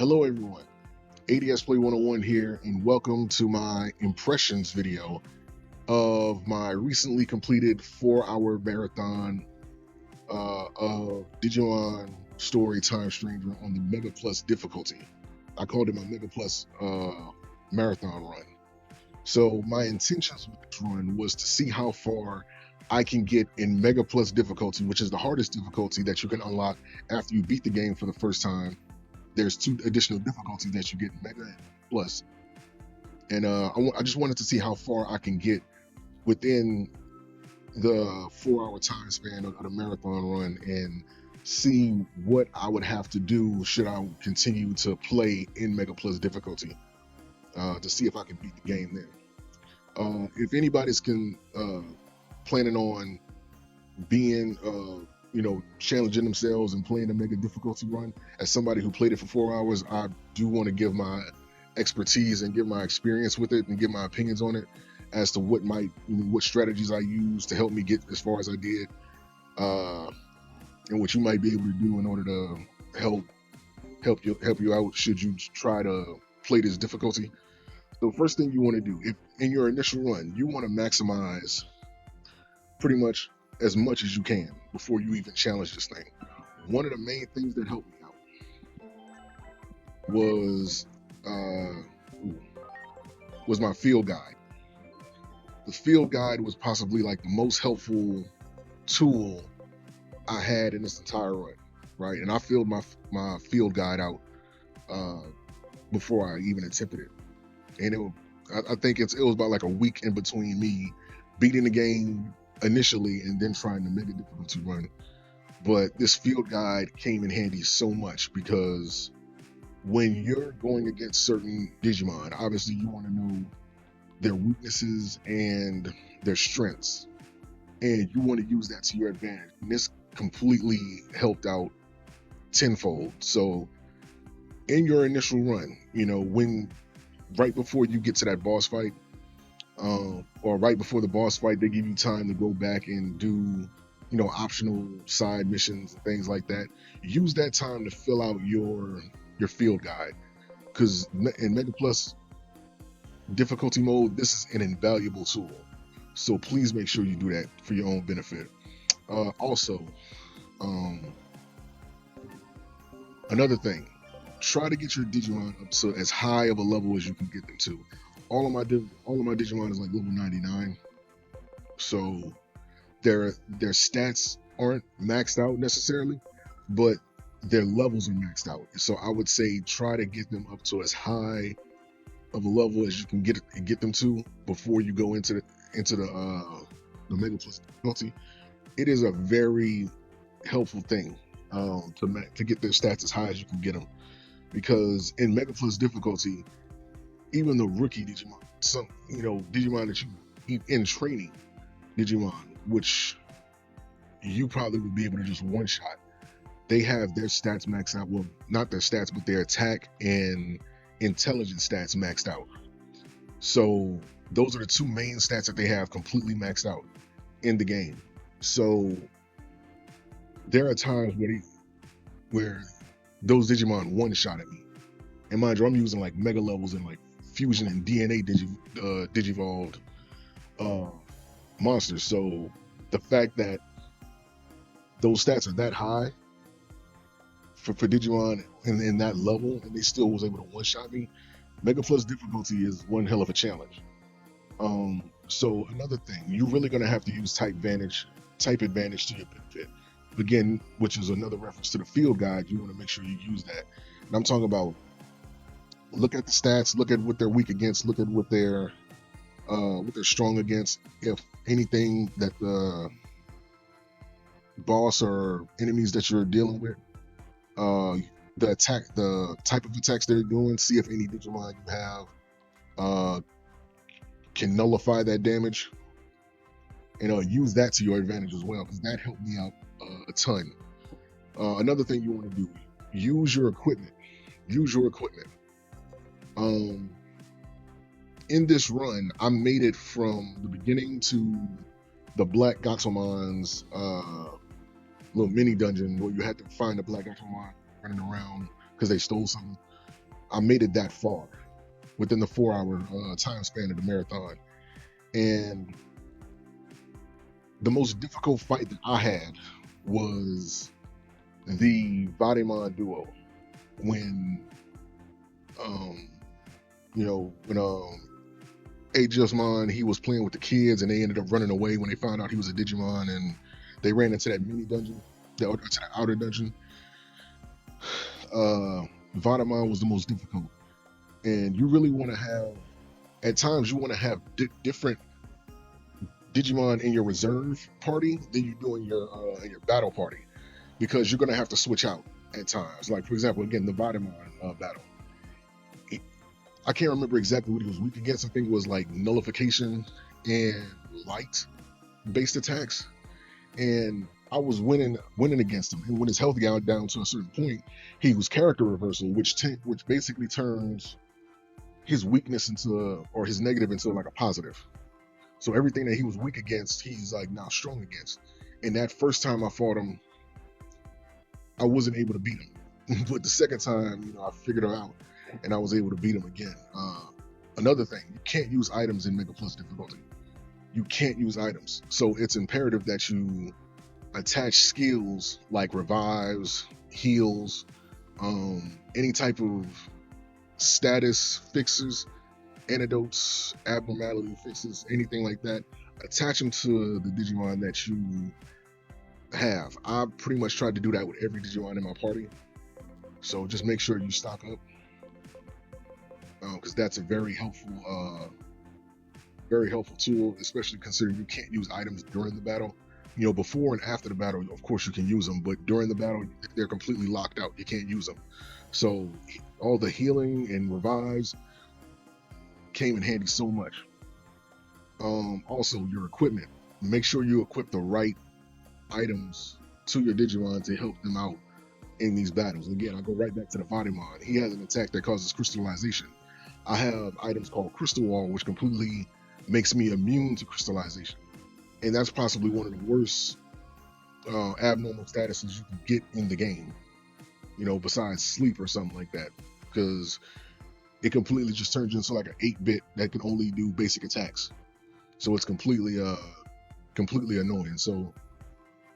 Hello everyone, ADS Play 101 here, and welcome to my impressions video of my recently completed 4-hour marathon of Digimon Story Time Stranger on the Mega Plus difficulty. I called it my Mega Plus marathon run. So my intentions with this run was to see how far I can get in Mega Plus difficulty, which is the hardest difficulty that you can unlock after you beat the game for the first time. There's 2 additional difficulties that you get in Mega Plus, and I just wanted to see how far I can get within the 4-hour time span of the marathon run, and see what I would have to do should I continue to play in Mega Plus difficulty to see if I can beat the game there. If anybody's planning on being challenging themselves and playing a mega difficulty run, as somebody who played it for 4 hours, I do want to give my expertise and give my experience with it and give my opinions on it as to what strategies I use to help me get as far as I did, and what you might be able to do in order to help you out should you try to play this difficulty. So first thing you want to do, if in your initial run, you want to maximize pretty much as much as you can before you even challenge this thing. One of the main things that helped me out was my field guide. The field guide was possibly like the most helpful tool I had in this entire run, right? And I filled my field guide out before I even attempted it, and I think it was about like a week in between me beating the game initially and then trying to make a difficulty run. But this field guide came in handy so much, because when you're going against certain Digimon, obviously you want to know their weaknesses and their strengths, and you want to use that to your advantage. And this completely helped out tenfold. So in your initial run, right before you get to that boss fight, or right before the boss fight, they give you time to go back and do, optional side missions and things like that. Use that time to fill out your field guide, because in Mega Plus difficulty mode, this is an invaluable tool. So please make sure you do that for your own benefit. Also, another thing, try to get your Digimon up to as high of a level as you can get them to. All of my Digimon is like level 99, so their stats aren't maxed out necessarily, but their levels are maxed out. So I would say try to get them up to as high of a level as you can get them to before you go into the Mega Plus difficulty. It is a very helpful thing to get their stats as high as you can get them, because in Mega Plus difficulty, even the rookie Digimon, some Digimon that you keep in training Digimon, which you probably would be able to just one shot, they have their stats maxed out. Well, not their stats, but their attack and intelligence stats maxed out. So those are the 2 main stats that they have completely maxed out in the game. So there are times where those Digimon one shot at me, and mind you, I'm using like mega levels and like fusion and DNA digivolved monsters. So the fact that those stats are that high for Digimon in that level, and they still was able to one shot me, Mega Plus difficulty is one hell of a challenge. So another thing, you're really gonna have to use type advantage to your benefit. Again, which is another reference to the field guide. You want to make sure you use that. And I'm talking about, look at the stats, look at what they're weak against, look at what they're strong against. If anything that the boss or enemies that you're dealing with, the type of attacks they're doing, see if any Digimon you have can nullify that damage, and use that to your advantage as well, because that helped me out a ton. Another thing you want to do, use your equipment. In this run, I made it from the beginning to the Black Gatomon's little mini dungeon, where you had to find the Black Gatomon running around because they stole something. I made it that far within the 4 hour time span of the marathon. And the most difficult fight that I had was the Vatimon duo. When um when Aegismon, he was playing with the kids and they ended up running away when they found out he was a Digimon, and they ran into that mini dungeon, to the outer dungeon. Vatimon was the most difficult, and you really want to have, at times you want to have different Digimon in your reserve party than you do in your battle party, because you're going to have to switch out at times. Like, for example, again, the Vatimon battle. I can't remember exactly what he was weak against. I think it was like nullification and light based attacks. And I was winning against him. And when his health got down to a certain point, he was character reversal, which basically turns his weakness into, or his negative into, like a positive. So everything that he was weak against, he's like now strong against. And that first time I fought him, I wasn't able to beat him. But the second time, I figured it out and I was able to beat him again. Another thing, you can't use items in Mega Plus difficulty. You can't use items. So it's imperative that you attach skills like revives, heals, any type of status fixes, antidotes, abnormality fixes, anything like that. Attach them to the Digimon that you have. I pretty much tried to do that with every Digimon in my party. So just make sure you stock up, because that's a very helpful tool, especially considering you can't use items during the battle. Before and after the battle, of course you can use them, but during the battle, they're completely locked out. You can't use them. So all the healing and revives came in handy so much. Also, your equipment. Make sure you equip the right items to your Digimon to help them out in these battles. Again, I go right back to the Vatimon. He has an attack that causes crystallization. I have items called Crystal Wall, which completely makes me immune to crystallization. And that's possibly one of the worst abnormal statuses you can get in the game, besides sleep or something like that, because it completely just turns into like an 8-bit that can only do basic attacks. So it's completely annoying. So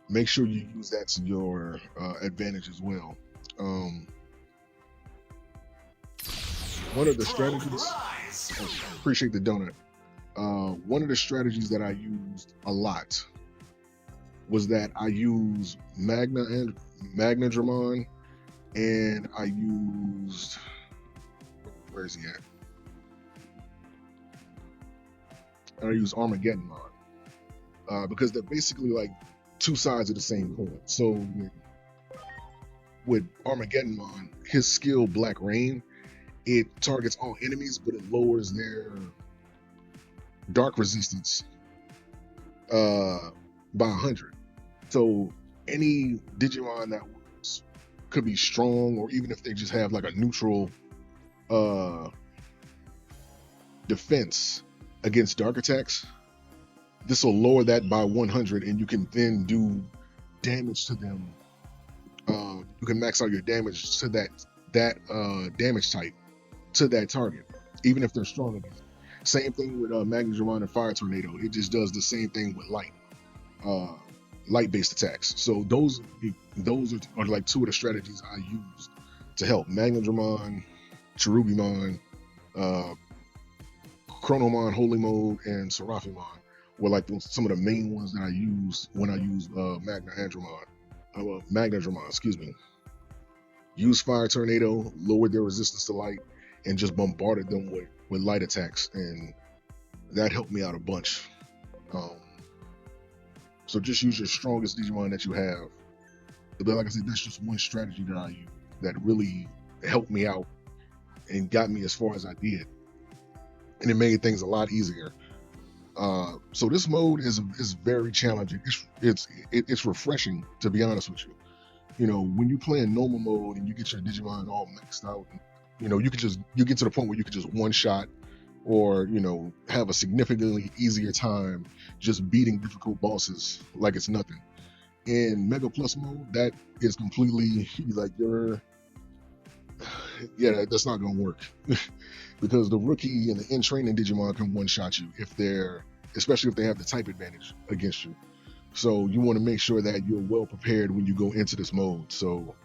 make sure you use that to your advantage as well. One of the strategies, appreciate the donut. One of the strategies that I used a lot was that I use Magnadramon, and I used, where is he at? And I use Armageddonmon, because they're basically like two sides of the same coin. So with Armageddonmon, his skill Black Rain, it targets all enemies, but it lowers their dark resistance by 100. So any Digimon that could be strong, or even if they just have like a neutral defense against dark attacks, this will lower that by 100, and you can then do damage to them. You can max out your damage to that damage type to that target, even if they're strong against it. Same thing with Magnadramon and Fire Tornado. It just does the same thing with light-based attacks. So those are like two of the strategies I used to help. Magnadramon, Cherubimon, Chronomon, Holy Mode, and Seraphimon were like some of the main ones that I used when I used Magnadramon, excuse me. Used Fire Tornado, lowered their resistance to light, and just bombarded them with light attacks, and that helped me out a bunch. So just use your strongest Digimon that you have. But like I said, that's just one strategy that I use that really helped me out and got me as far as I did, and it made things a lot easier. So this mode is very challenging. It's refreshing, to be honest with you. When you play in normal mode and you get your Digimon all maxed out, you get to the point where you can just one shot, or have a significantly easier time just beating difficult bosses like it's nothing. In Mega Plus mode, that is completely like yeah, that's not gonna work because the rookie and the in training Digimon can one shot you if they're, especially if they have the type advantage against you. So you want to make sure that you're well prepared when you go into this mode. So,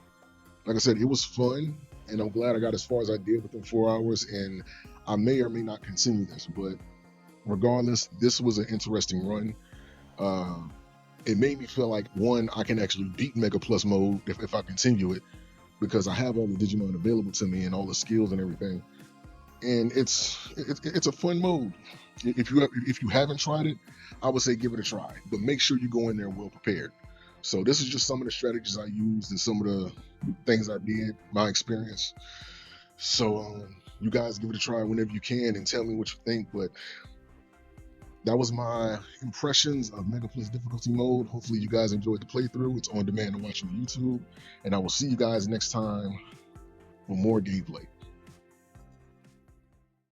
like I said, it was fun, and I'm glad I got as far as I did within 4 hours. And I may or may not continue this, but regardless, this was an interesting run. Uh, it made me feel like, one, I can actually beat Mega Plus mode if I continue it, because I have all the Digimon available to me and all the skills and everything. And it's a fun mode. If you haven't tried it, I would say give it a try, but make sure you go in there well prepared. So this is just some of the strategies I used and some of the things I did, my experience. So you guys give it a try whenever you can and tell me what you think. But that was my impressions of Mega Plus difficulty mode. Hopefully you guys enjoyed the playthrough. It's on demand to watch on YouTube, and I will see you guys next time with more gameplay.